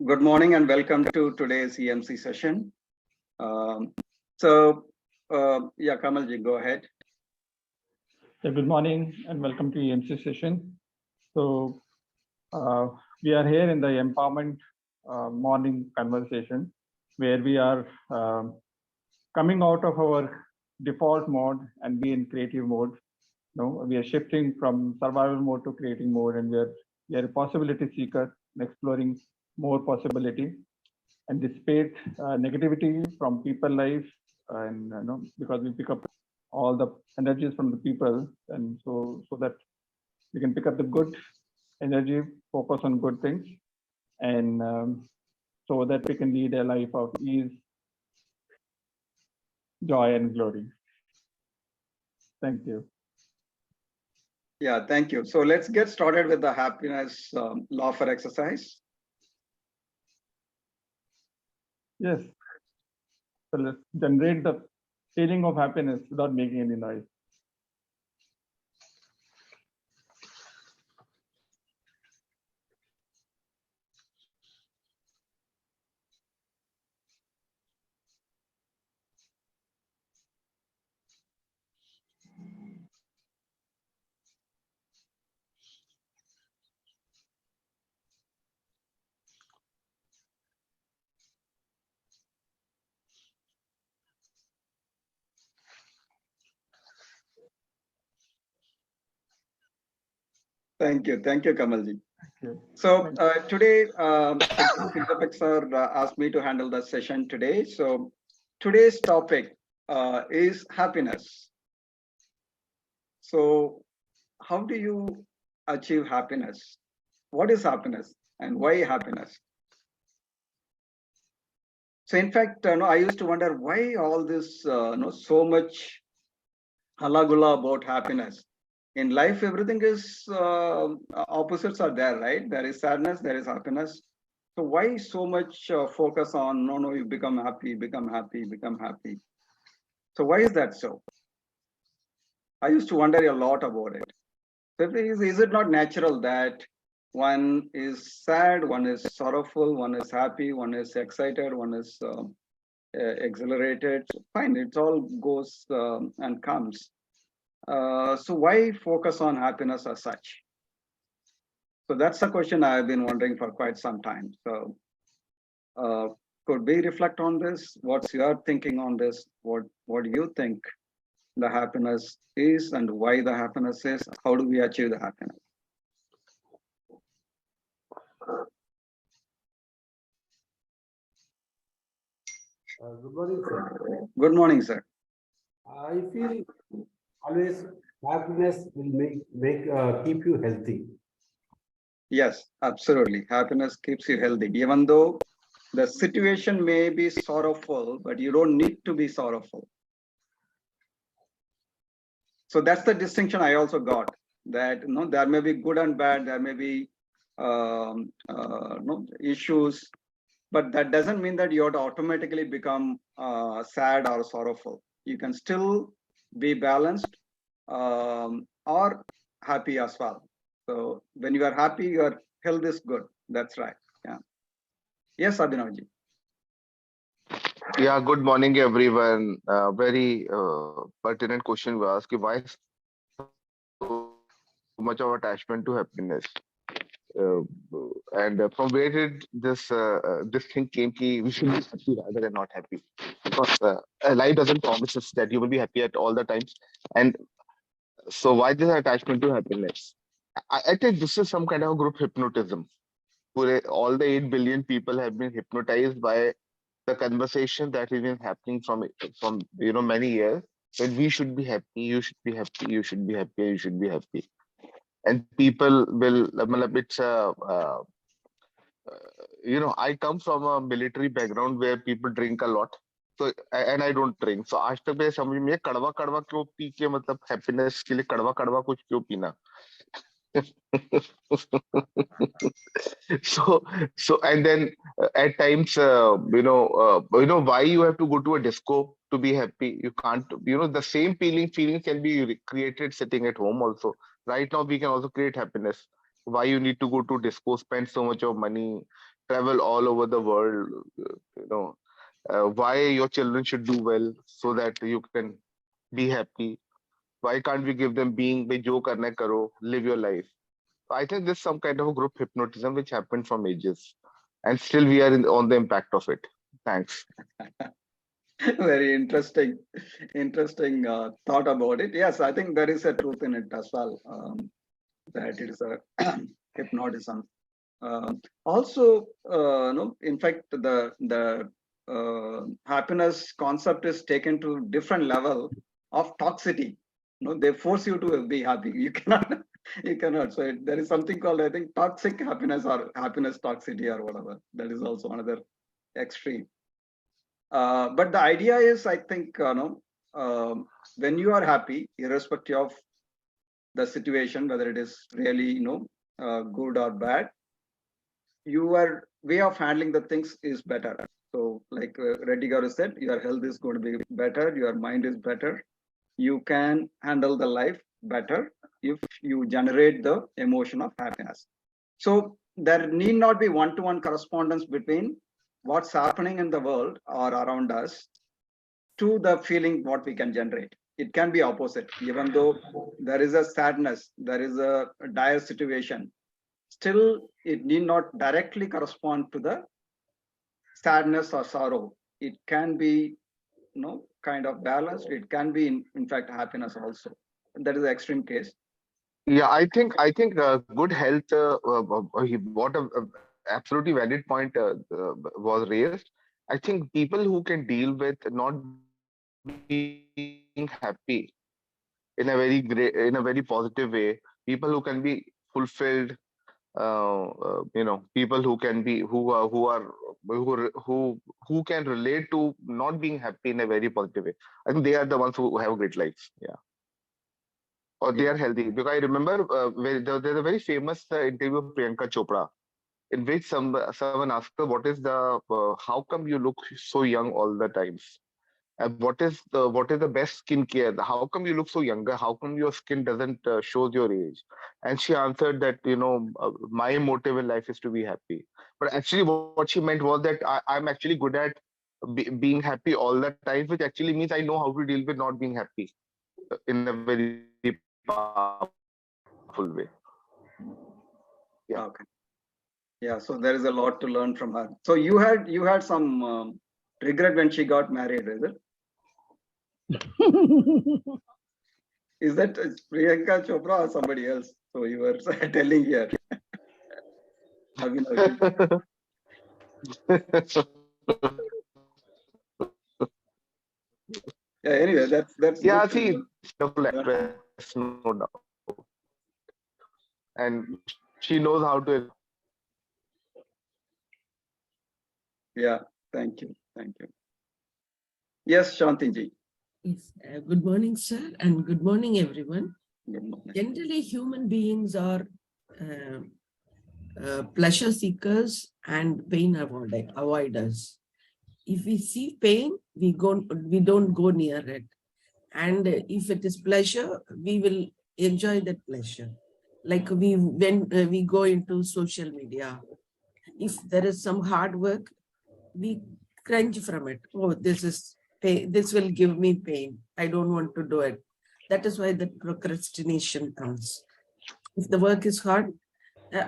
Good morning and welcome to today's EMC session. Yeah, Kamalji, go ahead. Yeah, good morning and welcome to EMC session. So we are here in the empowerment morning conversation where we are coming out of our default mode and be in creative mode. We are shifting from survival mode to creating mode, and we are a possibility seeker and exploring more possibility and dissipate negativity from people life, and because we pick up all the energies from the people, and so that we can pick up the good energy, focus on good things, and so that we can lead a life of ease, joy, and glory. Thank you. Yeah, thank you. So let's get started with the happiness law for exercise. Yes. So let's generate the feeling of happiness without making any noise. Thank you, Kamalji. Thank you. So today, sir asked me to handle the session today. So today's topic is happiness. So how do you achieve happiness? What is happiness and why happiness? So in fact, I used to wonder why all this, so much halagula about happiness. In life, everything is opposites are there, right? There is sadness, there is happiness. So why so much focus on no, you become happy, become happy, become happy? So why is that so? I used to wonder a lot about it. So is it not natural that one is sad, one is sorrowful, one is happy, one is excited, one is exhilarated? Fine, it all goes and comes. So why focus on happiness as such? So that's a question I've been wondering for quite some time. So could we reflect on this? What's your thinking on this? What do you think the happiness is and why the happiness is? How do we achieve the happiness? Good morning, sir. Good morning, sir. I feel always happiness will keep you healthy. Yes, absolutely. Happiness keeps you healthy. Even though the situation may be sorrowful, but you don't need to be sorrowful. So that's the distinction I also got, that there may be good and bad, there may be issues, but that doesn't mean that you have to automatically become sad or sorrowful. You can still be balanced or happy as well. So when you are happy, your health is good. That's right. Yeah. Yes, Abhinavji. Yeah, good morning, everyone. Very pertinent question we ask. Why so much of attachment to happiness? And from where did this thing came? Ki we should be happy rather than not happy, because life doesn't promise us that you will be happy at all the times. And so, why this attachment to happiness? I think this is some kind of group hypnotism. All the 8 billion people have been hypnotized by the conversation that has been happening from many years, that we should be happy, you should be happy, you should be happy, you should be happy, and people will. It's I come from a military background where people drink a lot. So and I don't drink. So आज तक मेरे समझ में कड़वा कड़वा क्यों P के, मतलब हैप्पीनेस के लिए कड़वा कड़वा कुछ क्यों पीना? so and then at times why you have to go to a disco to be happy? You can't. The same feeling can be created sitting at home also. Right now we can also create happiness. why you need to go to disco, spend so much of money, travel all over the world, you know, why your children should do well so that you can be happy. Why can't we give them being by jo karna hai karo, live your life. I think there's some kind of a group hypnotism which happened from ages, and still we are on the impact of it. Thanks. Very interesting thought about it. Yes, I think there is a truth in it as well. That it is a hypnotism. Also, no, in fact, the happiness concept is taken to different level of toxicity. No, they force you to be happy. You cannot, you cannot. So there is something called, I think, toxic happiness or happiness toxicity or whatever. That is also another extreme. But the idea is, I think, when you are happy, irrespective of the situation, whether it is really, good or bad, your way of handling the things is better. So, like Reddy Garu said, your health is going to be better, your mind is better. You can handle the life better if you generate the emotion of happiness. So there need not be one-to-one correspondence between what's happening in the world or around us to the feeling what we can generate. It can be opposite. Even though there is a sadness, there is a dire situation, still it need not directly correspond to the sadness or sorrow. It can be, kind of balanced. It can be, in fact, happiness also. That is the extreme case. Yeah, I think good health. What a absolutely valid point was raised. I think people who can deal with not being happy in a very great, in a very positive way, people who can be fulfilled, people who can be who can relate to not being happy in a very positive way. I think they are the ones who have great lives. Yeah. Or they are healthy. Because I remember there's a very famous interview of Priyanka Chopra, in which someone asked her, "What is the how come you look so young all the times? And what is the best skincare? How come you look so younger? How come your skin doesn't shows your age?" And she answered that, my motive in life is to be happy. But actually, what she meant was that I'm actually good at being happy all the time, which actually means I know how to deal with not being happy in a very powerful way. Yeah. Okay. Yeah. So there is a lot to learn from her. So you had some regret when she got married, is it? Is that Priyanka Chopra or somebody else? So you were telling here. Abhinav. Yeah. Anyway, that's Yeah, good to see, learn. wonderful actress, no doubt. And she knows how to. Yeah. Thank you. Thank you. Yes, Shanti ji. Yes. Good morning, sir, and good morning, everyone. Good morning. Generally, human beings are pleasure seekers and pain avoiders. If we see pain, we don't go near it. And if it is pleasure, we will enjoy that pleasure. Like when we go into social media, if there is some hard work, we cringe from it. Oh, this is pain. This will give me pain. I don't want to do it. That is why the procrastination comes. If the work is hard,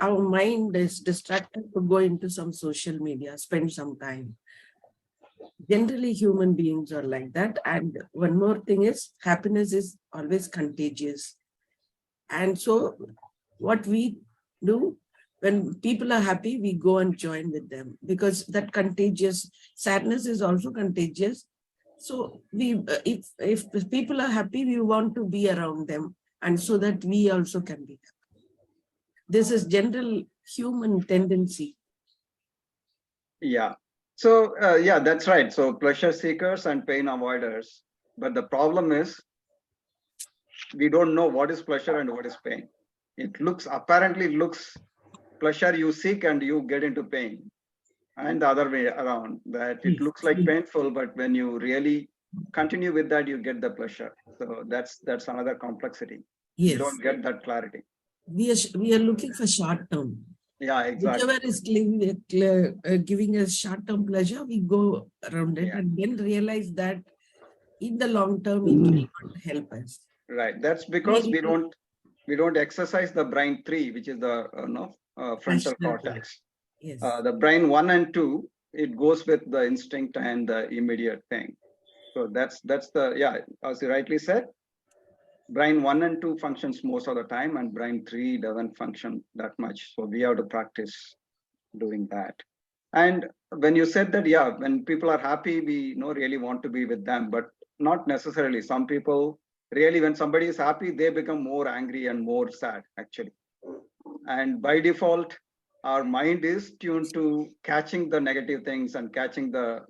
our mind is distracted to go into some social media, spend some time. Generally, human beings are like that. And one more thing is, happiness is always contagious. And so what we do, when people are happy, we go and join with them, because that contagious sadness is also contagious. So if people are happy, we want to be around them, and so that we also can be happy. This is general human tendency. Yeah. So yeah, that's right. So pleasure seekers and pain avoiders. But the problem is we don't know what is pleasure and what is pain. It apparently looks pleasure you seek and you get into pain, and the other way around, that it looks like painful, but when you really continue with that, you get the pleasure. So that's another complexity. Yes. You don't get that clarity. we are looking for short term. Yeah, exactly. Whichever is giving us short term pleasure, we go around it Yeah. and then realize that in the long term, it will not help us. Right. That's because we don't exercise the brain 3, which is the frontal Rational part. cortex. Yes. The brain 1 and 2, it goes with the instinct and the immediate thing. So that's the, yeah, as you rightly said, brain 1 and 2 functions most of the time, and brain 3 doesn't function that much. So we have to practice doing that. And when you said that, yeah, when people are happy, we really want to be with them, but not necessarily. Some people really, when somebody is happy, they become more angry and more sad, actually. And by default, our mind is tuned to catching the negative things and catching the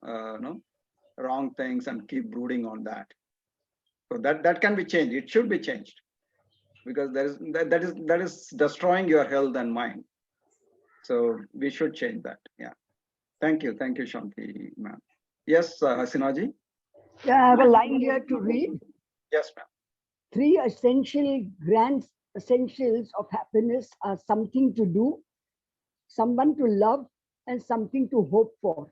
wrong things and keep brooding on that. So that can be changed. It should be changed, because that is destroying your health and mind. So we should change that. Yeah. Thank you, Shanti, ma'am. Yes, Hasinaji. Yeah, I have a line here to read. Yes, ma'am. 3 essential grand essentials of happiness are something to do, someone to love, and something to hope for.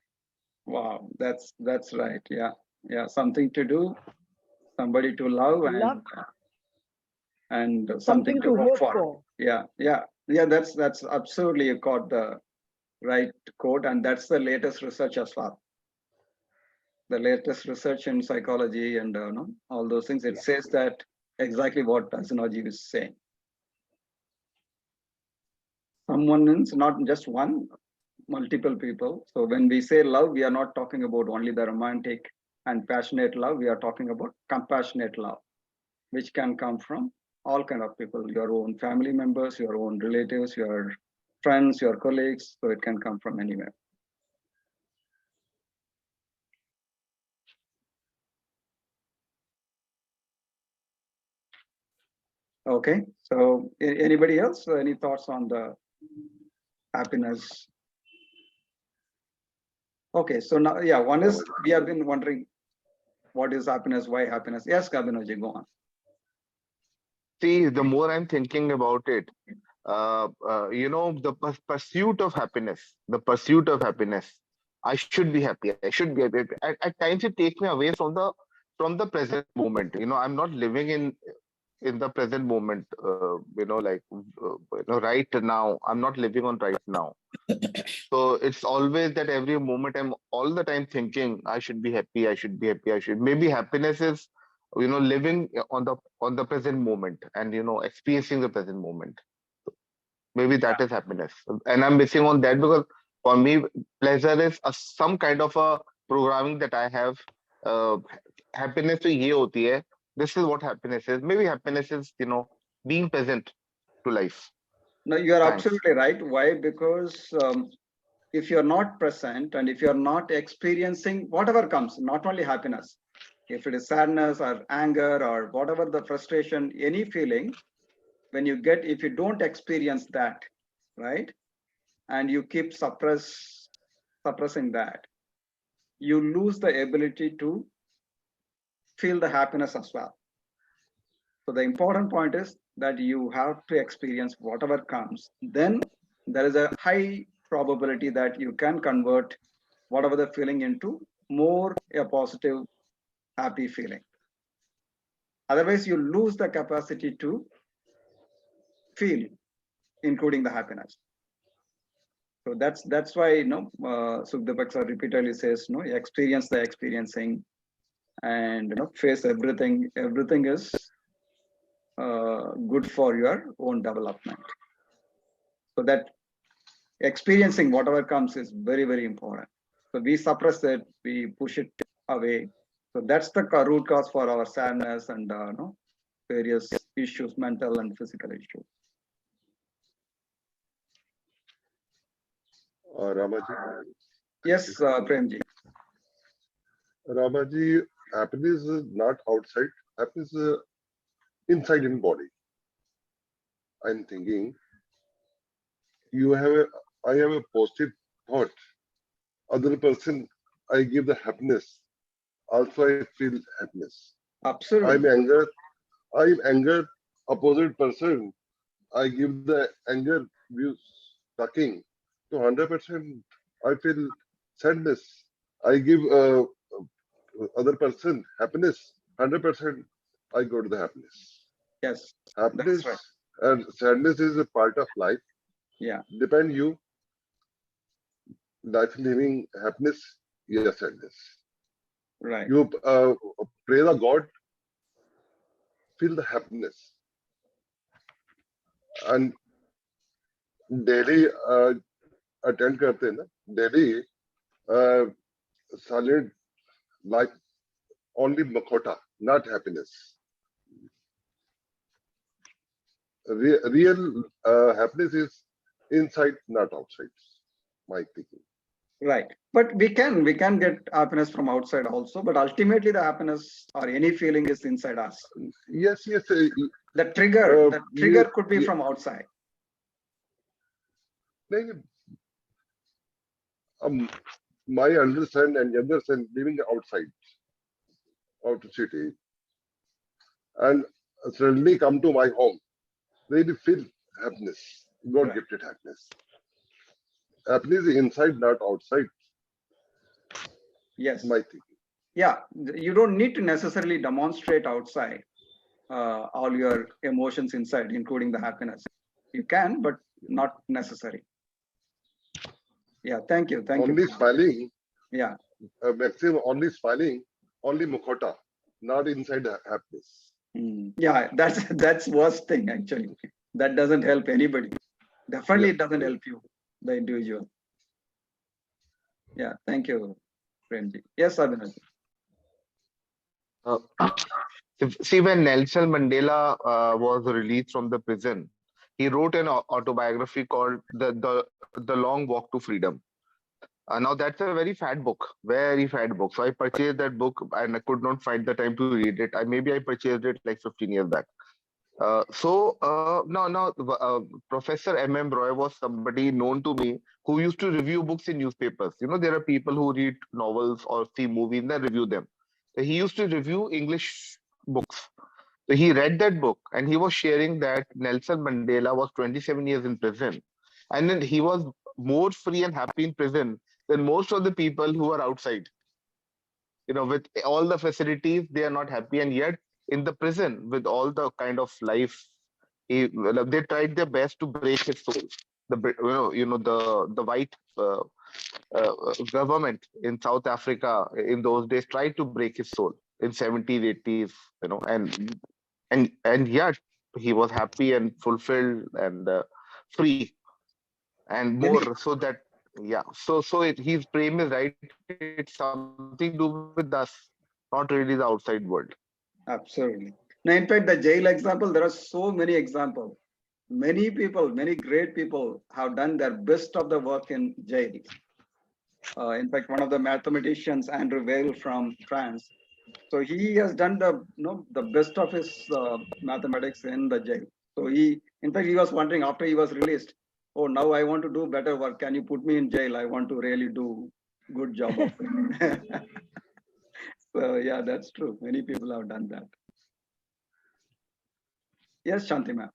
Wow, that's right. Yeah, yeah, something to do, somebody to love, and something to hope for. Yeah, yeah, yeah. That's absolutely, you caught the right quote, and that's the latest research as well. The latest research in psychology and all those things. It says that exactly what Hasinaji is saying. Someone is not just one, multiple people. So when we say love, we are not talking about only the romantic and passionate love. We are talking about compassionate love, which can come from all kind of people, your own family members, your own relatives, your friends, your colleagues. So it can come from anywhere. Okay, so anybody else? Any thoughts on the happiness? Okay, so now, yeah, one is, we have been wondering what is happiness, why happiness? Yes, Kabinoji, go on. See, the more I'm thinking about it, the pursuit of happiness, I should be happy. I should be happy. At times, it takes me away from the present moment. I'm not living in the present moment. Right now, I'm not living on right now. So it's always that every moment I'm all the time thinking I should be happy. I should be happy. Maybe happiness is living on the present moment and experiencing the present moment. Maybe that is happiness, and I'm missing on that because for me, pleasure is some kind of a programming that I have. Happiness to ye hoti hai. This is what happiness is. Maybe happiness is being present to life. No, you are Thanks. absolutely right. Why? Because if you're not present and if you're not experiencing whatever comes, not only happiness, if it is sadness or anger or whatever the frustration, any feeling, if you don't experience that, right, and you keep suppressing that, you lose the ability to feel the happiness as well. So the important point is that you have to experience whatever comes. Then there is a high probability that you can convert whatever the feeling into more a positive, happy feeling. Otherwise, you lose the capacity to feel, including the happiness. So that's why Sukdev repeatedly says, experience the experiencing, and face everything. Everything is good for your own development. So that experiencing whatever comes is very, very important. So we suppress it, we push it away. So that's the root cause for our sadness and various issues, mental and physical issues. Ramaji. Yes, Premji. Ramaji, happiness is not outside. Happiness is inside in body. I'm thinking I have a positive thought. Other person, I give the happiness. Also, I feel happiness. Absolutely. I'm anger opposite person. I give the anger views talking to 100%. I feel sadness. I give other person happiness 100%. I go to the happiness. Yes, Happiness that's right. and sadness is a part of life. Yeah, Depend you life living happiness, yes, sadness. right. You pray the God, feel the happiness, and daily attend करते हैं ना daily solid life only Makota, not happiness. Real happiness is inside, not outside. My thinking. Right. But we can get happiness from outside also, but ultimately the happiness or any feeling is inside us. Yes, yes. The trigger Yes, could be from outside. नहीं, my understand and understand living outside city and suddenly come to my home, they will feel happiness, God Right. gifted happiness. Happiness is inside, not outside. Yes. My thinking. Yeah. You don't need to necessarily demonstrate outside all your emotions inside, including the happiness. You can, but not necessary. Yeah. Thank you. Thank Only you. smiling, Yeah. maximum only smiling, only mukhota, not inside happiness. Yeah. That's worst thing actually. That doesn't help anybody. Definitely, Yes, it doesn't yes. help you, the individual. Yeah. Thank you, Premji. Yes, Abhinav. Uh, see, when Nelson Mandela was released from the prison, he wrote an autobiography called the Long Walk to Freedom. Now that's a very fat book, very fat book. So I purchased that book and I could not find the time to read it. Maybe I purchased it like 15 years back. Now, Professor M.M. Roy was somebody known to me who used to review books in newspapers. You know, there are people who read novels or see movies and then review them. So he used to review English books. So he read that book and he was sharing that Nelson Mandela was 27 years in prison. And then he was more free and happy in prison than most of the people who are outside. You know, with all the facilities, they are not happy. And yet in the prison, with all the kind of life, they tried their best to break his soul. The white government in South Africa in those days tried to break his soul in 70s, 80s, and yet he was happy and fulfilled and free and Many, more so that his frame is right. It's something to do with us, not really the outside world. absolutely. Now, in fact, the jail example, there are so many examples. Many people, many great people have done their best of the work in jail. In fact, one of the mathematicians, Andrew Weil from France, so he has done the best of his mathematics in the jail. So in fact, he was wondering after he was released, oh, now I want to do better work. Can you put me in jail? I want to really do good job of it. So yeah, that's true. Many people have done that. Yes, Shanti ma'am.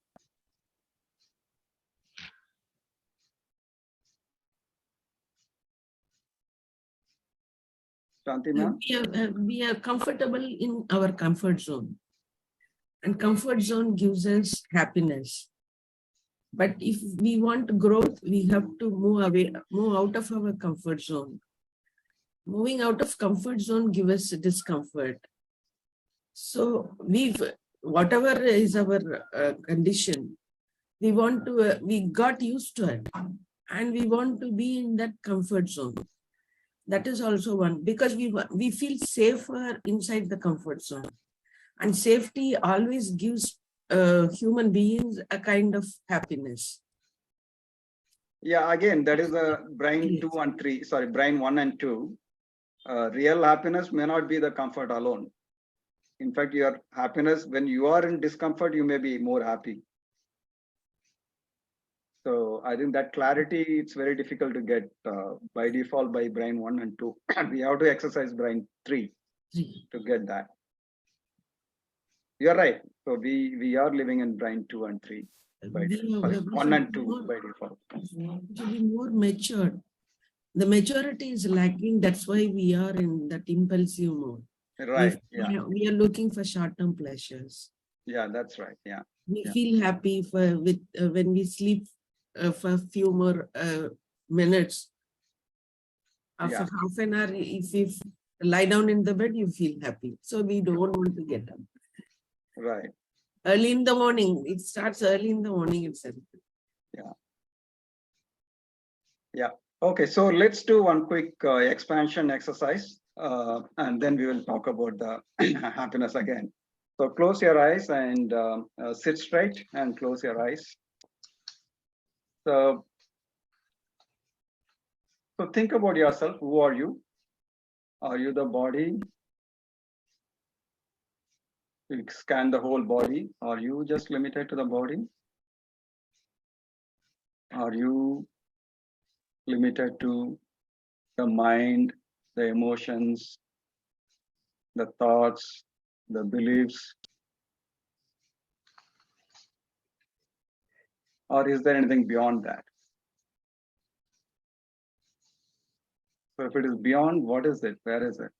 Shanti ma'am. We are comfortable in our comfort zone. And comfort zone gives us happiness. But if we want growth, we have to move out of our comfort zone. Moving out of comfort zone gives us discomfort. So whatever is our condition, we got used to it, and we want to be in that comfort zone. That is also one, because we feel safer inside the comfort zone, and safety always gives human beings a kind of happiness. Yeah, again, that is a brain 2 and 3. Sorry, brain 1 and 2. Real happiness may not be the comfort alone. In fact, your happiness, when you are in discomfort, you may be more happy. So I think that clarity, it's very difficult to get by default by brain 1 and 2. We have to exercise brain 3 to get that. You're right. So we are living in brain 2 and 3. by we default. are Sorry, we 1 should and be 2 more, by default. to be more matured. The maturity is lacking. That's why we are in that impulsive mode. Right. Yeah. We are looking for short-term pleasures. Yeah, that's right. Yeah. We Yeah. feel happy when we sleep for a few more minutes. After Yeah. half an hour, if you lie down in the bed, you feel happy. So we don't want to get up. Right. Early in the morning, it starts early in the morning itself. Yeah. Okay. So let's do one quick expansion exercise, and then we will talk about the happiness again. So close your eyes and sit straight and close your eyes. So think about yourself. Who are you? Are you the body? You scan the whole body. Are you just limited to the body? Are you limited to the mind, the emotions, the thoughts, the beliefs? Or is there anything beyond that? So if it is beyond, what is it? Where is it?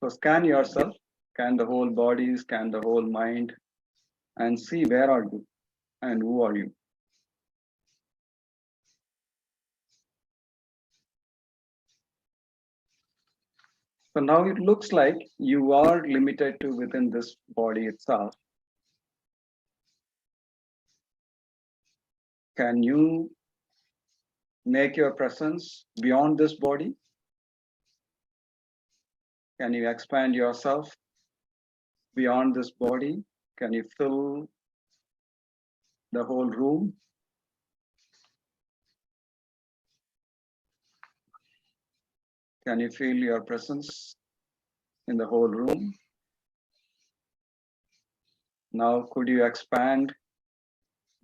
So scan yourself, scan the whole body, scan the whole mind, and see where are you and who are you. So now it looks like you are limited to within this body itself. Can you make your presence beyond this body? Can you expand yourself beyond this body? Can you fill the whole room? Can you feel your presence in the whole room? Now, could you expand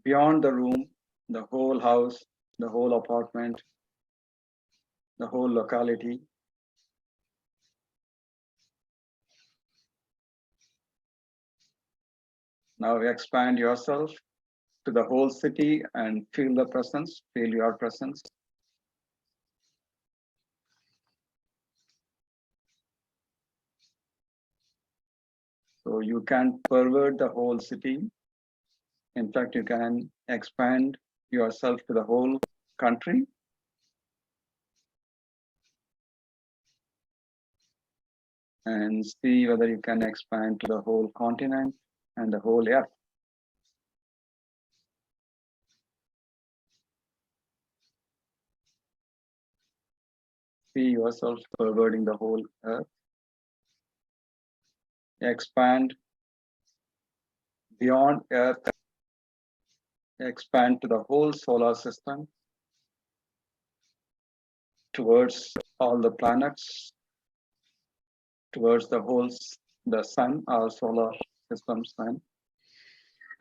beyond the room, the whole house, the whole apartment, the whole locality? Now expand yourself to the whole city and feel the presence, feel your presence. So you can pervert the whole city. In fact, you can expand yourself to the whole country. And see whether you can expand to the whole continent and the whole earth. See yourself perverting the whole earth. Expand beyond earth. Expand to the whole solar system, towards all the planets, towards the sun, our solar system sun.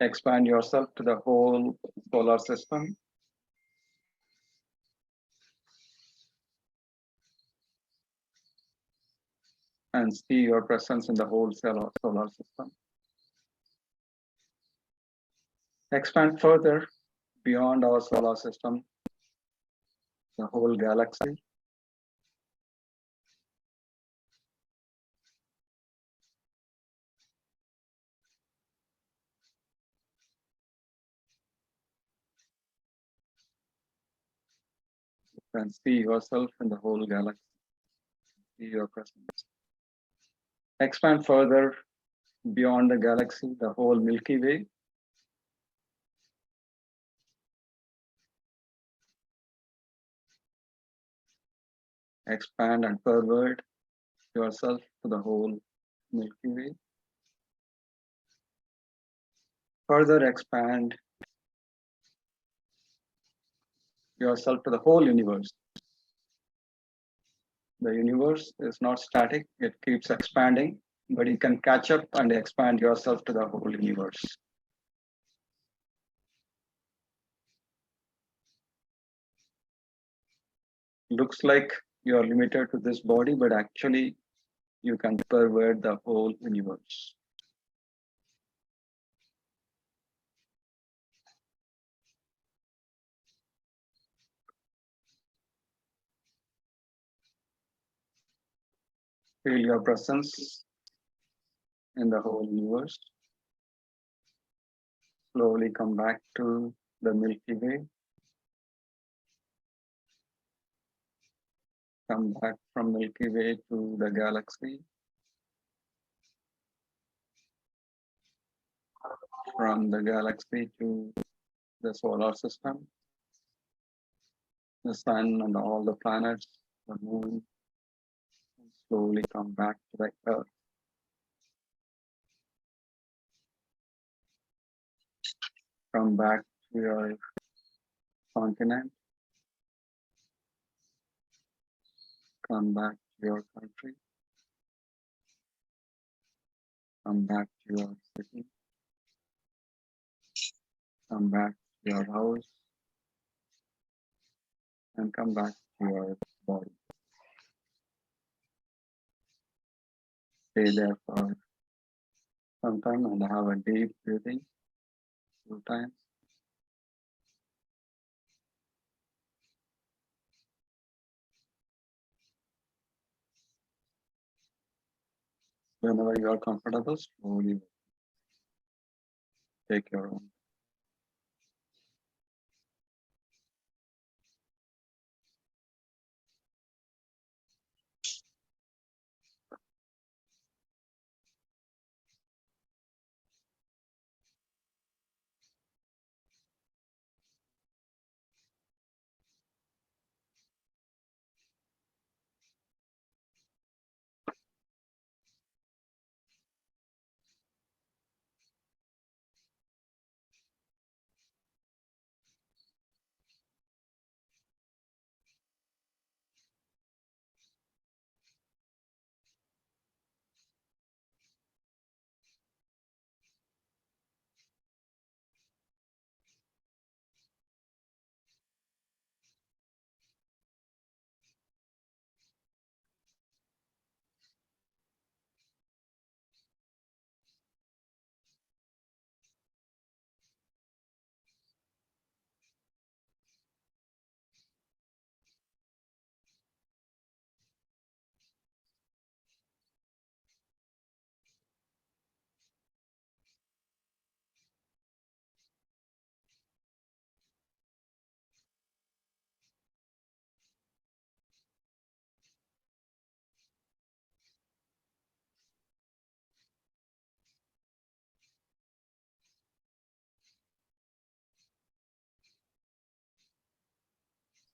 Expand yourself to the whole solar system. And see your presence in the whole solar system. Expand further beyond our solar system, the whole galaxy. And see yourself in the whole galaxy. See your presence. Expand further beyond the galaxy, the whole Milky Way. Expand and pervert yourself to the whole Milky Way. Further expand yourself to the whole universe. The universe is not static, it keeps expanding, but you can catch up and expand yourself to the whole universe. Looks like you're limited to this body, but actually you can pervade the whole universe. Feel your presence in the whole universe. Slowly come back to the Milky Way. Come back from Milky Way to the galaxy. From the galaxy to the solar system, the sun and all the planets, the moon, and slowly come back to the earth. Come back to your continent. Come back to your country. Come back to your city. Come back to your house. And come back to your body. Stay there for some time and have a deep breathing 2 times. Whenever you are comfortable, slowly take your own.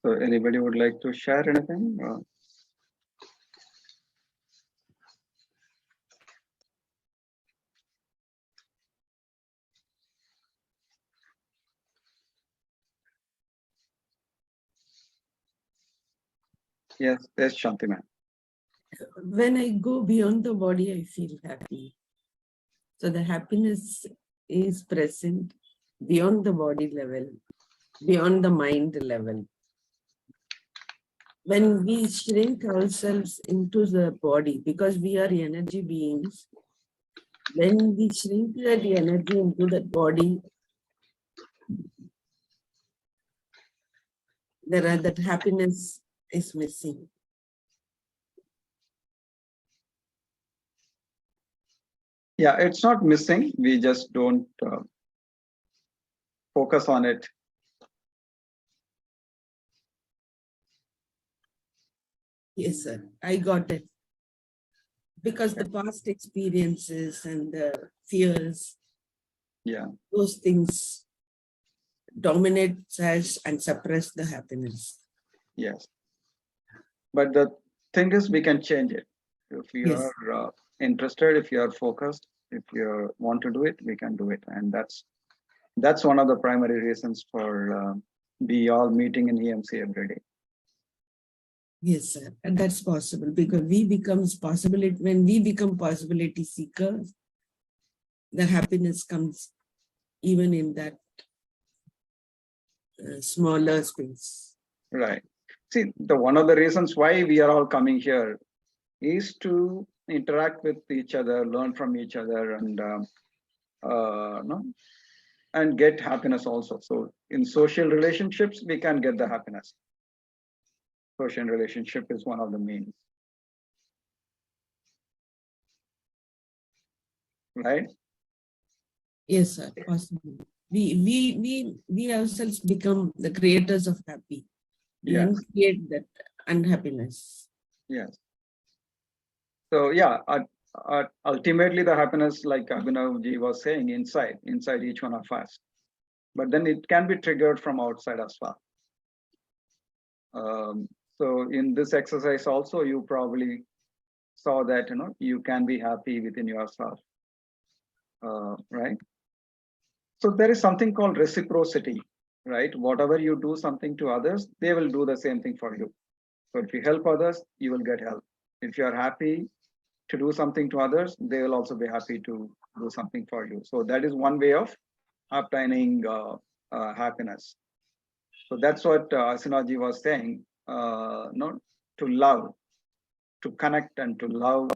So anybody would like to share anything? Yes, Shanti ma'am. When I go beyond the body, I feel happy. So the happiness is present beyond the body level, beyond the mind level. When we shrink ourselves into the body, because we are energy beings, when we shrink that energy into that body, that happiness is missing. Yeah, it's not missing. We just don't focus on it. Yes, sir. I got it. Because the past experiences and the fears, Yeah. those things dominate us and suppress the happiness. Yes. But the thing is, we can change it. If you Yes. are interested, if you are focused, if you want to do it, we can do it. And that's one of the primary reasons for we all meeting in EMC every day. Yes, sir. And that's possible because we become possibility. When we become possibility seekers, the happiness comes even in that smaller space. Right. See, one of the reasons why we are all coming here is to interact with each other, learn from each other, and no, and get happiness also. So in social relationships, we can get the happiness. Social relationship is one of the means, right? Yes, sir, possible. We ourselves become the creators of happy. We Yes. uncreate that unhappiness. Yes. So yeah, ultimately the happiness, like Abhinavji was saying, inside each one of us. But then it can be triggered from outside as well. So in this exercise also, you probably saw that you can be happy within yourself, right? So there is something called reciprocity, right? Whatever you do something to others, they will do the same thing for you. So if you help others, you will get help. If you are happy to do something to others, they will also be happy to do something for you. So that is one way of obtaining happiness. So that's what Asinaji was saying, to love, to connect and to love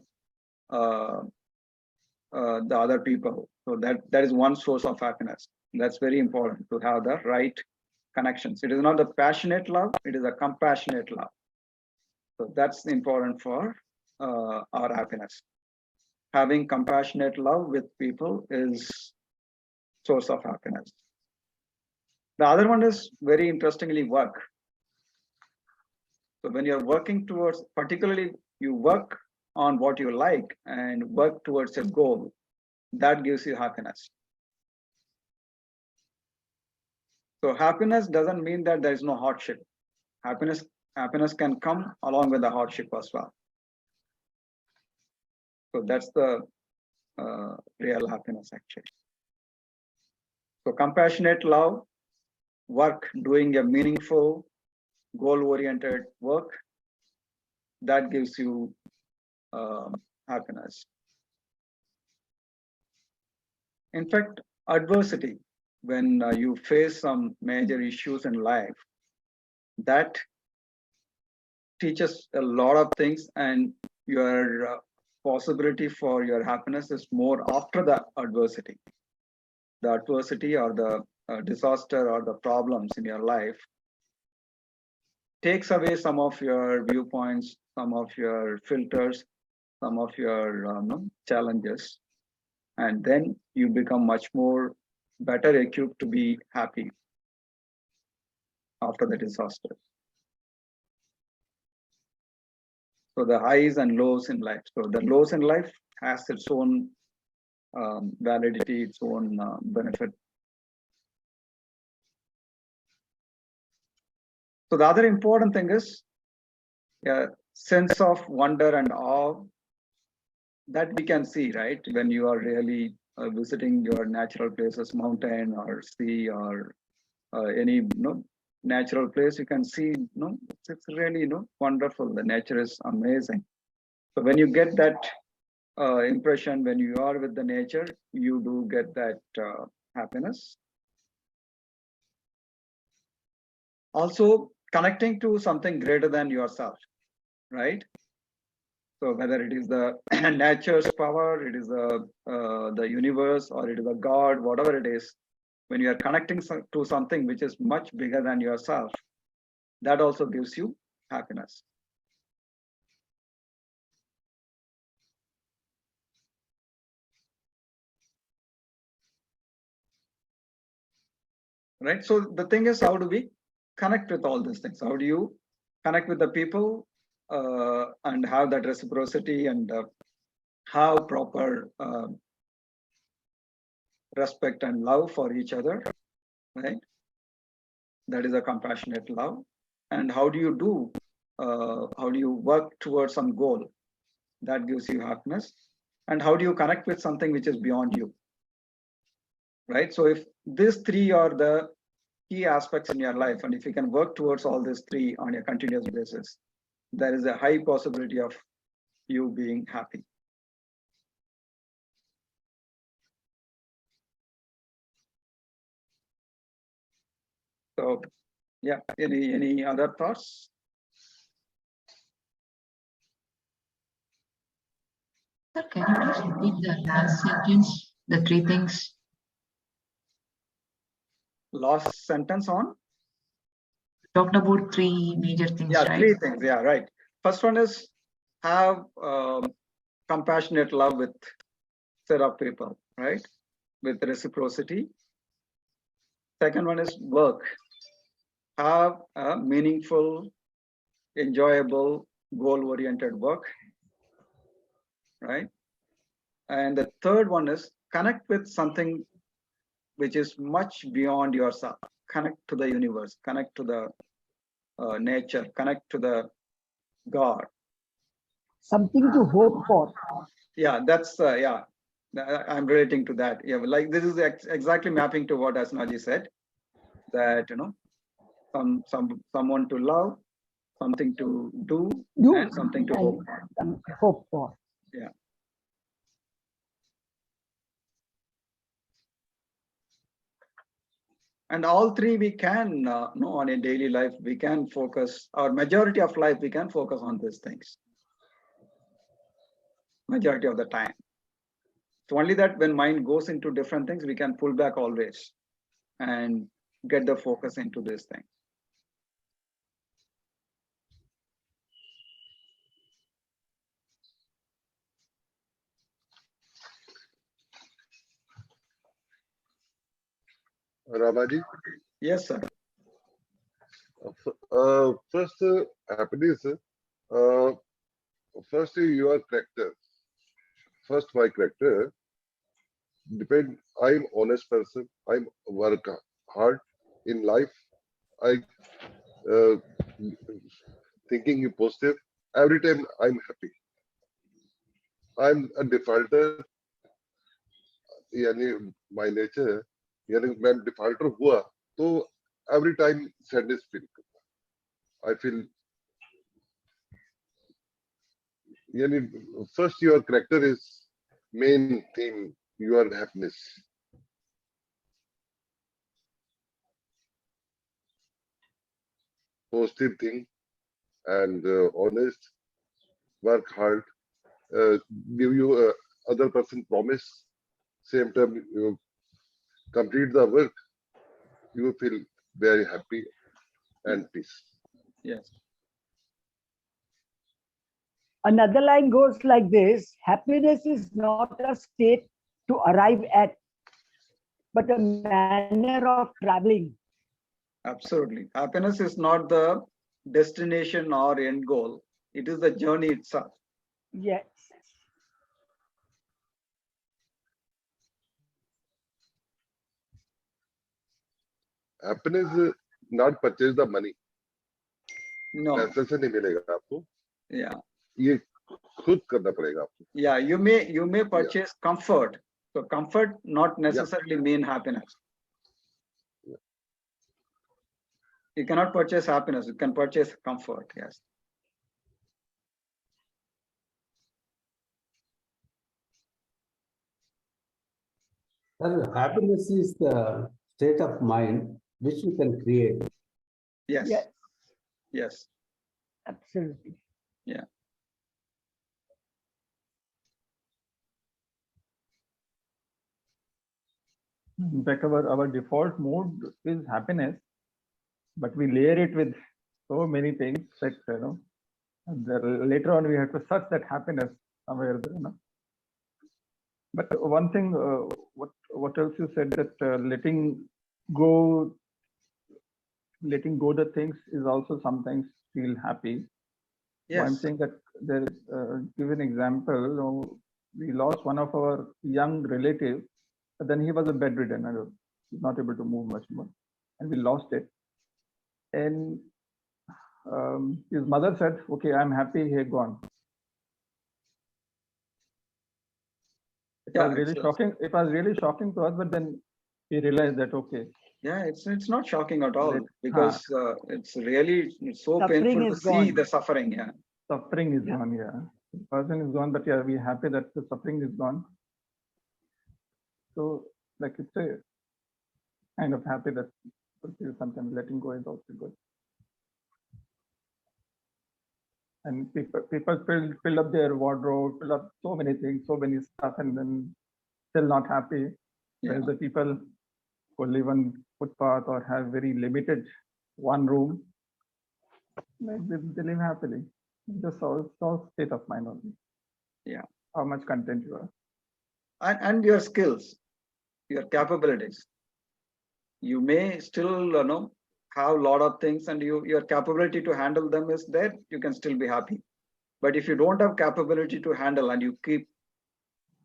the other people. So that is one source of happiness. That's very important, to have the right connections. It is not the passionate love, it is a compassionate love. So that's important for our happiness. Having compassionate love with people is source of happiness. The other one is very interestingly work. So when you're working towards, particularly you work on what you like and work towards a goal, that gives you happiness. So happiness doesn't mean that there is no hardship. Happiness can come along with the hardship as well. So that's the real happiness actually. So compassionate love, work, doing a meaningful, goal-oriented work, that gives you happiness. In fact, adversity, when you face some major issues in life, that teaches a lot of things, and your possibility for your happiness is more after the adversity. The adversity or the disaster or the problems in your life takes away some of your viewpoints, some of your filters, some of your challenges, and then you become much more better equipped to be happy after the disaster. So the highs and lows in life. So the lows in life has its own validity, its own benefit. So the other important thing is a sense of wonder and awe that we can see, right? When you are really visiting your natural places, mountain or sea or any natural place, you can see, it's really wonderful. The nature is amazing. So when you get that impression, when you are with the nature, you do get that happiness. Also connecting to something greater than yourself, right? So whether it is the nature's power, it is the universe, or it is a God, whatever it is, when you are connecting to something which is much bigger than yourself, that also gives you happiness. Right? So the thing is, how do we connect with all these things? How do you connect with the people and have that reciprocity and have proper respect and love for each other, right? That is a compassionate love. And how do you work towards some goal that gives you happiness? And how do you connect with something which is beyond you, right? So if these three are the key aspects in your life, and if you can work towards all these three on a continuous basis, there is a high possibility of you being happy. So yeah, any other thoughts? Sir, can you please repeat the last sentence? The three things. Last sentence on? Talked about three major things, Yeah, right? three things. Yeah, right. First one is have compassionate love with set of people, right? With reciprocity. Second one is work. Have a meaningful, enjoyable, goal-oriented work, right? And the third one is connect with something which is much beyond yourself. Connect to the universe, connect to the nature, connect to the God. Something to hope for. Yeah, that's yeah. I'm relating to that. Yeah, like this is exactly mapping to what Asnaji said. That someone to love, something to do, and something to hope. Hope for. Yeah. And all three we can know on a daily life, we can focus, or majority of life, we can focus on these things. Majority of the time. So only that when mind goes into different things, we can pull back always and get the focus into this thing. Ramaji, Yes, sir. first happiness. First your character. First my character depend. I'm honest person. I'm work hard in life. I thinking positive. Every time I'm happy. I'm a defaulter. यानी my nature. यानी मैं defaulter हुआ तो every time sadness feel करता. I feel यानी first your character is main theme, your happiness. Positive thing and honest, work hard, give you other person promise, same time you complete the work, you feel very happy and peace. Yes. Another line goes like this: happiness is not a state to arrive at, but a manner of traveling. Absolutely. Happiness is not the destination or end goal. It is the journey itself. Yes. Happiness not purchase the money. No. पैसे से नहीं मिलेगा आपको. Yeah. ये खुद करना पड़ेगा आपको. Yeah, you may purchase comfort. So comfort not necessarily mean happiness. Yeah. You cannot purchase happiness. You can purchase comfort. Yes. Happiness is the state of mind which we can create. Yes. Yes. Yes. Absolutely. Yeah. In fact, our default mode is happiness, but we layer it with so many things that later on we have to search that happiness somewhere. But one thing, what else you said, that letting go the things is also sometimes feel happy. Yes. So I'm saying that there is, give an example. We lost one of our young relatives, but then he was a bedridden and not able to move much more, and we lost it. And his mother said, "Okay, I'm happy he had gone." It was really shocking. It was really shocking to us, but then we realized that okay. Yeah, it's not shocking at all because it's really so painful to see the suffering. Yeah. Suffering is gone. Yeah, the person is gone, but yeah, we're happy that the suffering is gone. So, like it's a kind of happy that sometimes letting go is also good. And people fill up their wardrobe, fill up so many things, so many stuff, and then still not happy. Whereas Yeah. the people who live on footpath or have very limited one room, they live happily. Just all state of mind only. Yeah. How much content you are. And your skills, your capabilities. You may still have a lot of things, and your capability to handle them is there. You can still be happy. But if you don't have capability to handle and you keep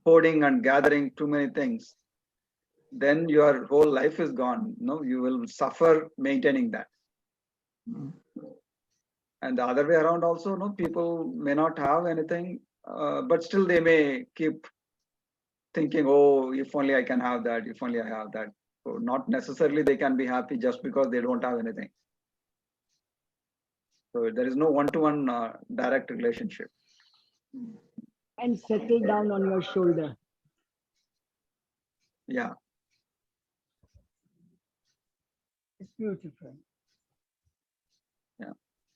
hoarding and gathering too many things, then your whole life is gone. You will suffer maintaining that. And the other way around also, people may not have anything, but still they may keep thinking, oh, if only I can have that, if only I have that. So not necessarily they can be happy just because they don't have anything. So there is no one-to-one direct relationship. And settle down on your shoulder. Yeah. It's beautiful.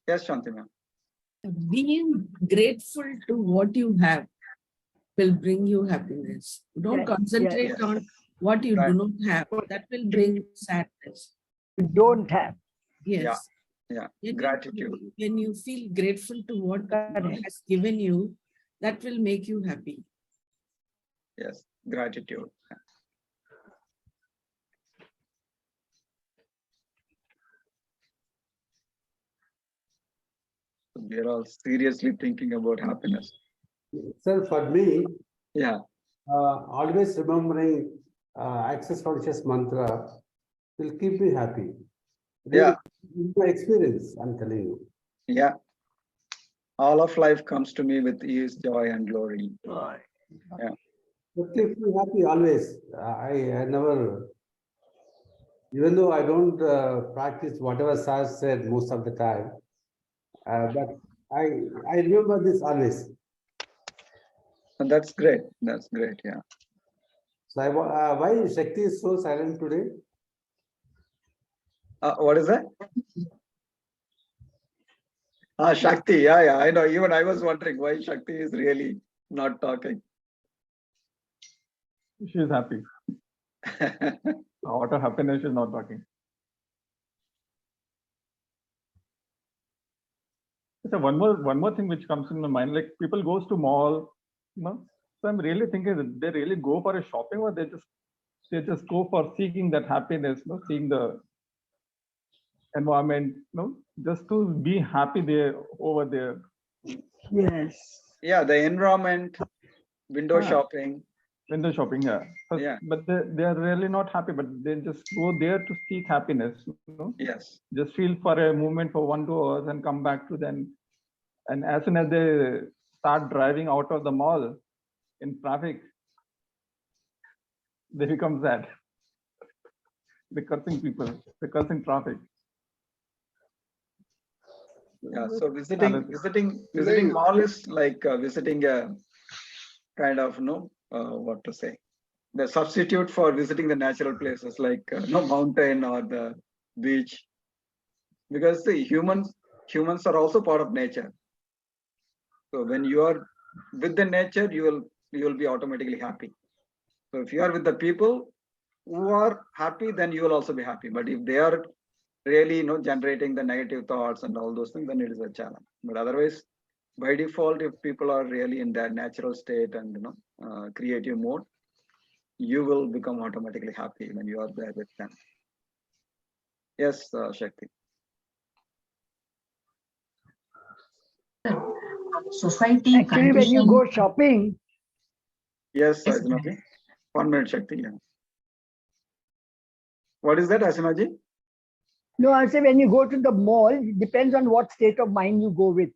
Yes, Shanti ma'am. Being grateful to what you have will bring you happiness. Don't Yes, concentrate yes. on what you Right. do not have. That will bring sadness. You don't have. Yes. Yeah. When Gratitude. when you feel grateful to what God Correct. has given you, that will make you happy. Yes. Gratitude. So we are all seriously thinking about happiness. Sir, for me, Yeah. always remembering Access Conscious mantra will keep me happy. Yeah. In my experience, I'm telling you. Yeah. All of life comes to me with ease, joy, and glory. It keeps me happy always. I never, even though I don't practice whatever Sir said most of the time, but I remember this always. And that's great. That's great. Yeah. So why Shakti is so silent today? What is that? Shakti. Yeah. I know. Even I was wondering why Shakti is really not talking. She is happy. Out of happiness, she is not talking. So one more thing which comes in my mind, like people goes to mall, So I'm really thinking that they really go for a shopping, or they just go for seeking that happiness, seeing the environment, just to be happy there over there. Yes. Yeah. The environment, window shopping. Window shopping, yeah. Yeah. But they are really not happy, but they just go there to seek happiness, Yes. Just feel for a moment for 1-2 hours and come back to them. And as soon as they start driving out of the mall in traffic, they become sad. The cursing people, the cursing traffic. Yeah. So visiting mall is like visiting a kind of what to say, the substitute for visiting the natural places like mountain or the beach, because the humans are also part of nature. So when you are with the nature, you will be automatically happy. So if you are with the people who are happy, then you will also be happy. But if they are really generating the negative thoughts and all those things, then it is a challenge. But otherwise, by default, if people are really in their natural state and creative mode, you will become automatically happy when you are there with them. Yes, Shakti. Society Actually, when you condition- go shopping, Yes, Yes, Asinaji. 1 minute, Shakti. Yeah. What is that, Asinaji? no, I say when you go to the mall, it depends on what state of mind you go with.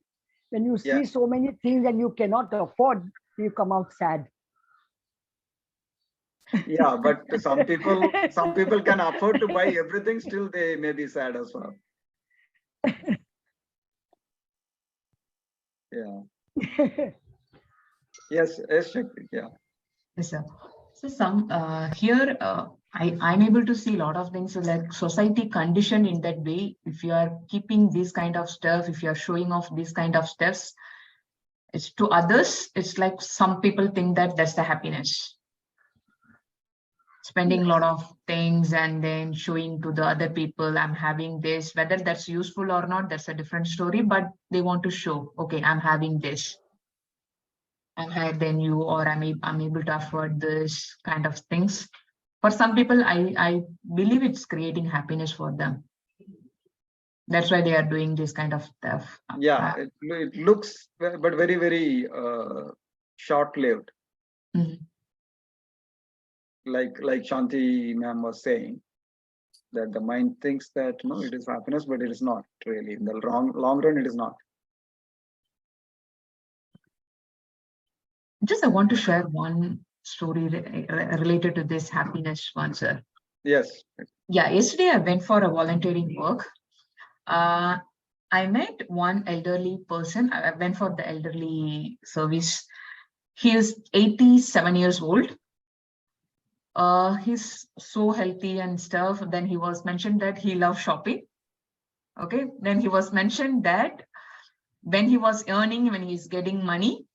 When you see Yeah. so many things and you cannot afford, you come out sad. Yeah, but some people can afford to buy everything, still they may be sad as well. Yeah. Yes, Shakti. Yeah. Yes, sir. So some here I'm able to see a lot of things like society conditioned in that way. If you are keeping this kind of stuff, if you are showing off this kind of stuffs, it's to others. It's like some people think that that's the happiness. Spending a lot of things and then showing to the other people, I'm having this, whether that's useful or not, that's a different story, but they want to show, okay, I'm having this. I'm higher than you, or I'm able to afford this kind of things. For some people, I believe it's creating happiness for them. That's why they are doing this kind of stuff. Yeah, it looks, but very, very short-lived. Mhm. Like Shanti ma'am was saying, that the mind thinks that no, it is happiness, but it is not really. In the long run, it is not. Just I want to share one story related to this happiness one, sir. Yes. Yeah, yesterday I went for a volunteering work. I met one elderly person. I went for the elderly service. He is 87 years old. He's so healthy and stuff. Then he was mentioned that he loves shopping. Okay. Then he was mentioned that when he was earning, when he's getting money,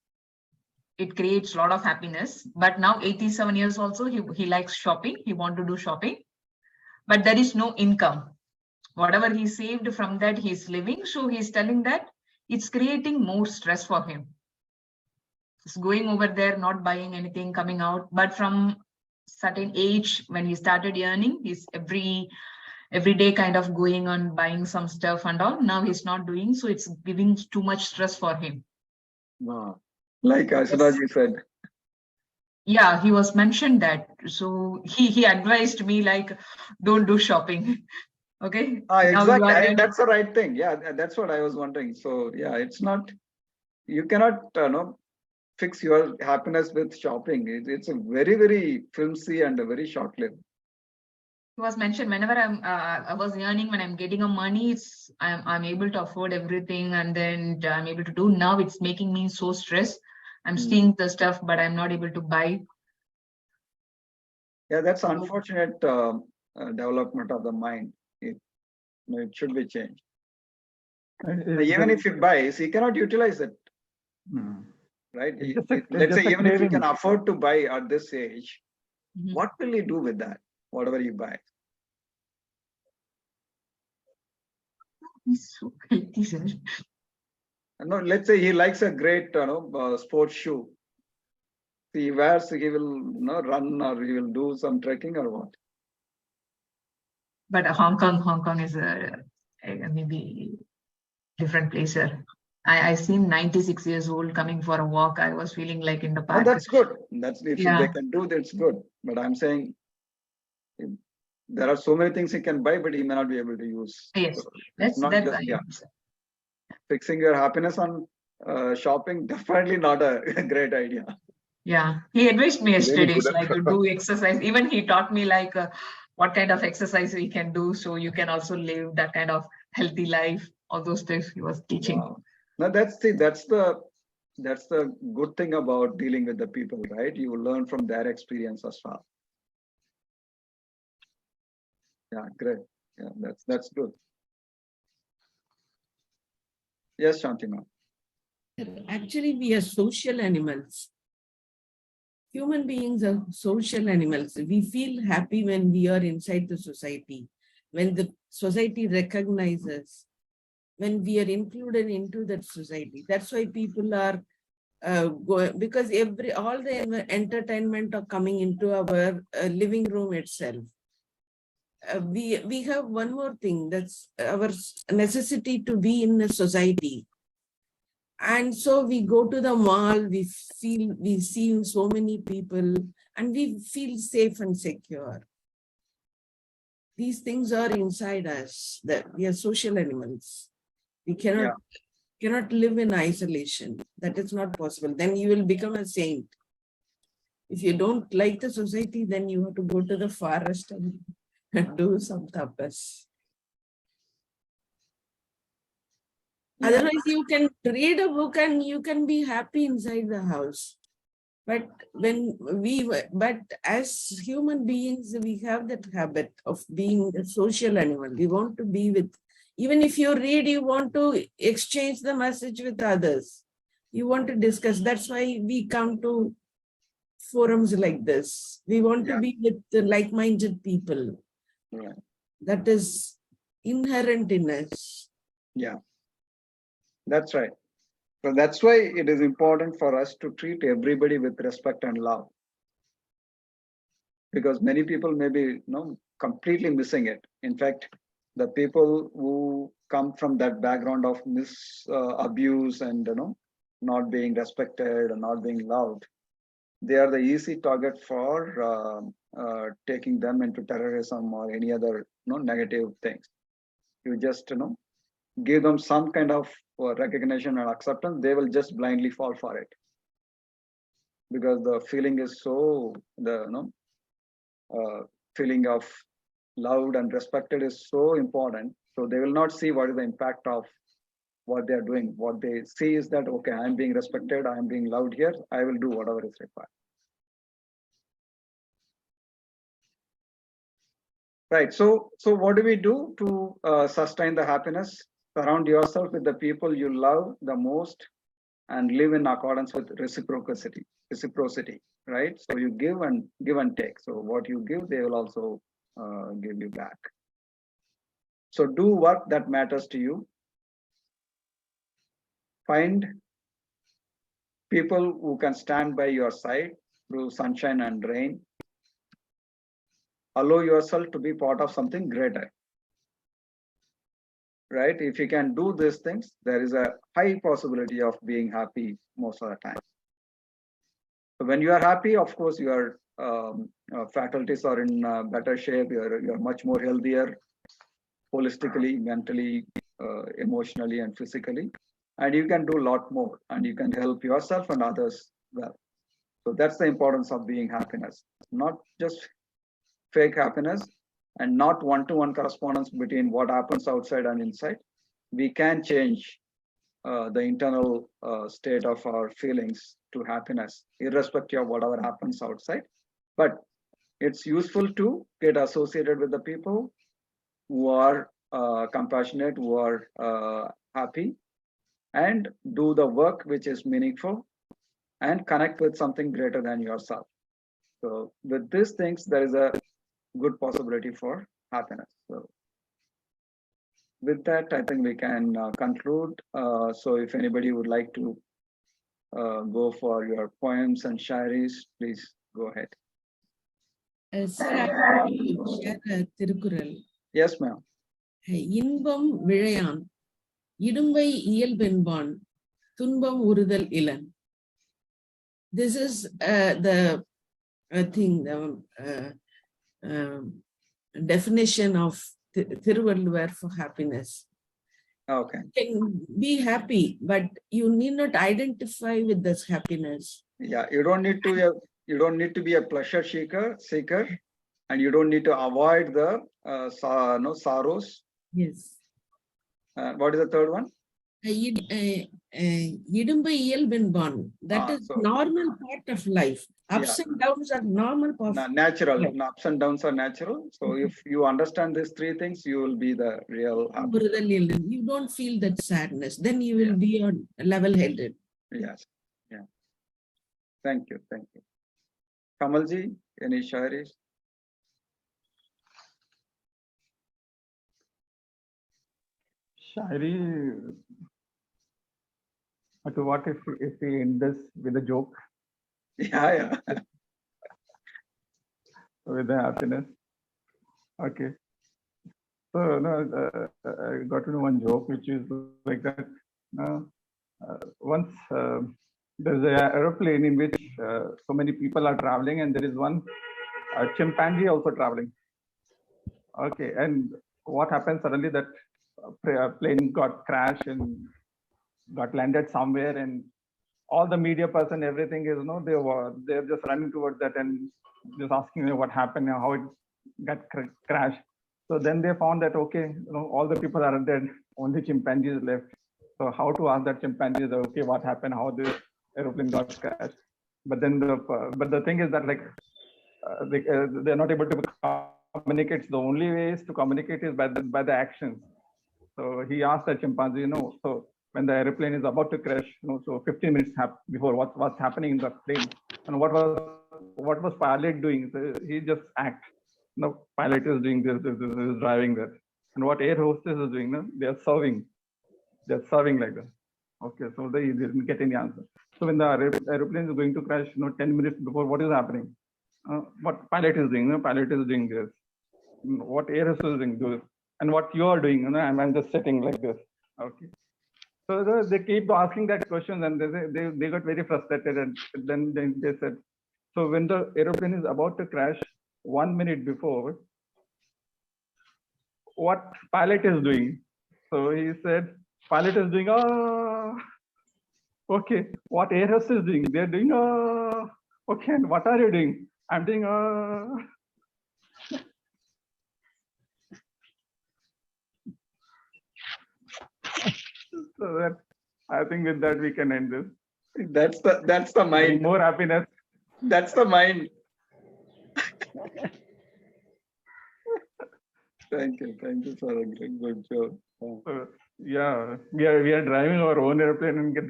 it creates a lot of happiness. But now 87 years also, he likes shopping. He wants to do shopping, but there is no income. Whatever he saved from that, he's living. So he's telling that it's creating more stress for him. It's going over there, not buying anything, coming out. But from certain age, when he started earning, he's every day kind of going on buying some stuff and all. Now he's not doing, so it's giving too much stress for him. Wow. Like Ashudaji said. Yeah, he was mentioned that. So he advised me like, don't do shopping. Okay. Exactly. That's the right thing. Yeah, that's what I was wondering. So yeah, it's not, you cannot fix your happiness with shopping. It's a very, very flimsy and a very short-lived. It was mentioned whenever I was earning, when I'm getting a money, I'm able to afford everything, and then I'm able to do. Now it's making me so stressed. I'm seeing the stuff, but I'm not able to buy. Yeah, that's unfortunate development of the mind. It should be changed. Even if he buys, he cannot utilize it. Right? Let's say even if he can afford to buy at this age, what will he do with that? Whatever he buys. He's so healthy, sir. No, let's say he likes a great sports shoe. He wears, he will run, or he will do some trekking or what. But Hong Kong is a maybe different place, sir. I seen 96 years old coming for a walk. I was feeling like in the park. Oh, that's good. That's if they can do, that's good. But I'm saying there are so many things he can buy, but he may not be able to use. Yes, so that's fixing your happiness on shopping, definitely not a great idea. Yeah, he advised me yesterday like to do exercise. Even he taught me like what kind of exercise we can do, so you can also live that kind of healthy life. All those things he was teaching. Wow. Now that's the good thing about dealing with the people, right? You learn from their experience as well. Yeah, great. Yeah, that's good. Yes, Shanti ma'am. Actually, we are social animals. Human beings are social animals. We feel happy when we are inside the society, when the society recognizes, when we are included into that society. That's why people are going, because all the entertainment are coming into our living room itself. We have one more thing, that's our necessity to be in a society. And so we go to the mall, we see so many people, and we feel safe and secure. These things are inside us, that we are social animals. We cannot live in isolation. That is not possible. Then you will become a saint. If you don't like the society, then you have to go to the forest and do some tapas. Otherwise, you can read a book and you can be happy inside the house. But but as human beings, we have that habit of being a social animal. We want to be with, even if you read, you want to exchange the message with others. You want to discuss. That's why we come to forums like this. We want to Yeah. be with the like-minded people. Yeah. That is inherent in us. Yeah, that's right. So that's why it is important for us to treat everybody with respect and love. Because many people may be completely missing it. In fact, the people who come from that background of abuse and not being respected and not being loved, they are the easy target for taking them into terrorism or any other negative things. You just give them some kind of recognition and acceptance, they will just blindly fall for it, because the feeling is so feeling of loved and respected is so important. So they will not see what is the impact of what they are doing. What they see is that, okay, I am being respected, I am being loved here, I will do whatever is required. Right. So what do we do to sustain the happiness? Surround yourself with the people you love the most and live in accordance with reciprocity, right? So you give and take. So what you give, they will also give you back. So do work that matters to you. Find people who can stand by your side through sunshine and rain. Allow yourself to be part of something greater. Right? If you can do these things, there is a high possibility of being happy most of the time. So when you are happy, of course, your faculties are in better shape. You're much more healthier, holistically, mentally, emotionally, and physically, and you can do a lot more, and you can help yourself and others well. So that's the importance of being happiness, not just fake happiness, and not one-to-one correspondence between what happens outside and inside. We can change the internal state of our feelings to happiness, irrespective of whatever happens outside. But it's useful to get associated with the people who are compassionate, who are happy, and do the work which is meaningful and connect with something greater than yourself. So with these things, there is a good possibility for happiness. So with that, I think we can conclude. So if anybody would like to go for your poems and shairis, please go ahead. Sir, I want to share a Tirukural. Yes, ma'am. இன்பம் விழையான் இடும்பை இயல்பென்பான் துன்பம் உறுதல் இலன். This is the thing, definition of Thiruvalluvar for happiness. Okay. You can be happy, but you need not identify with this happiness. Yeah, you don't need to be a pleasure seeker, and you don't need to avoid the sorrows. Yes. What is the third one? Idumbai iyalbenban. That is So normal part of life. Ups and downs are normal part. Natural. Right. Ups and downs are natural. So if you understand these three things, you will be the real happy. You don't feel that sadness. Then you will be on level-headed. Yes. Yeah. Thank you. Thank you. Kamalji, any shairis? Shairi. Okay, what if we end this with a joke? Yeah. With the happiness. Okay. So I got to know one joke, which is like that. Once there's an aeroplane in which so many people are traveling, and there is one chimpanzee also traveling. Okay, and what happened suddenly, that plane got crashed and got landed somewhere, and all the media person, everything is, they're just running towards that and just asking what happened and how it got crashed. So then they found that, okay, all the people are dead, only chimpanzees left. So how to ask that chimpanzee, okay, what happened, how this aeroplane got crashed? but then the thing is that like they're not able to communicate. So the only way is to communicate is by the actions. So he asked the chimpanzee, so when the airplane is about to crash, so 15 minutes before, what's happening in the plane, and what was pilot doing? So he just act. Pilot is doing this, is driving that, and what air hostess is doing? They are serving. They're serving like that. Okay, so they didn't get any answer. So when the airplane is going to crash, 10 minutes before, what is happening? What pilot is doing? Pilot is doing this. What air hostess is doing this, and what you are doing? I'm just sitting like this. Okay. So they keep asking that question, and they got very frustrated, and then they said, so when the aeroplane is about to crash, 1 minute before, what pilot is doing? So he said, pilot is doing, okay. What air hostess is doing? They're doing, okay. And what are you doing? I'm doing, So that, I think with that we can end this. That's the mind. More happiness. That's the mind. Thank you for a good job. Yeah, we are driving our own airplane and get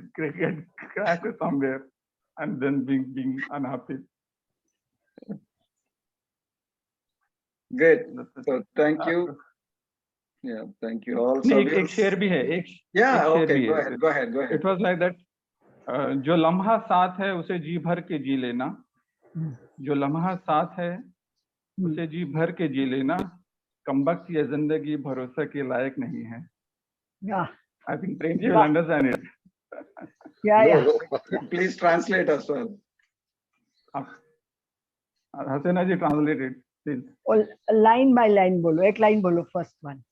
crashed somewhere, and then being unhappy. Great. So thank you. Yeah, thank you all. So एक शेर भी है, yeah, एक okay. शेर भी Go है. ahead. It was like that. जो लम्हा साथ है उसे जी भर के जी लेना. जो लम्हा साथ है उसे जी भर के जी लेना. कमबख्त ये जिंदगी भरोसा के लायक नहीं है. Yeah. I think Premji will understand it. Yeah. Please translate as well. Hasina ji, translate it, please. Line by line bolo. एक line bolo first one.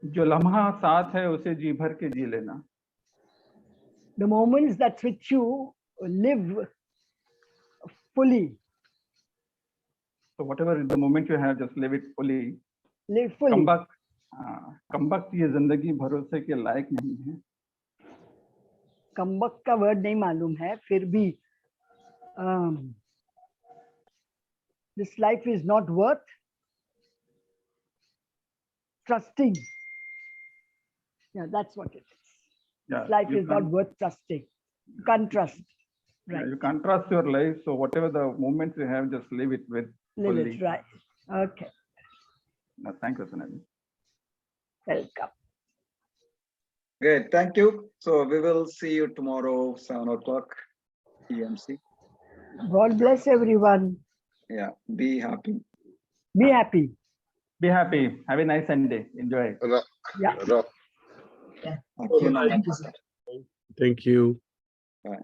जो लम्हा साथ है उसे जी भर के जी लेना. The moments that with you live fully. So whatever the moment you have, just live it fully. Live fully. कमबख्त ये जिंदगी भरोसे के लायक नहीं है. कमबख्त का वर्ड नहीं मालूम है, फिर भी this life is not worth trusting. Yeah, that's what it is. Yeah, Life is not worth trusting. You can't trust. Right. Yeah, you can't trust your life. So whatever the moments you have, just live it with. Live fully. it right. Okay. No, thank you, Hasina ji. Welcome. Great. Thank you. So we will see you tomorrow, 7 o'clock EMC. God bless everyone. Yeah. Be happy. Be happy. Be happy. Have a nice Sunday. Enjoy. Yeah. Okay. Thank you. Bye.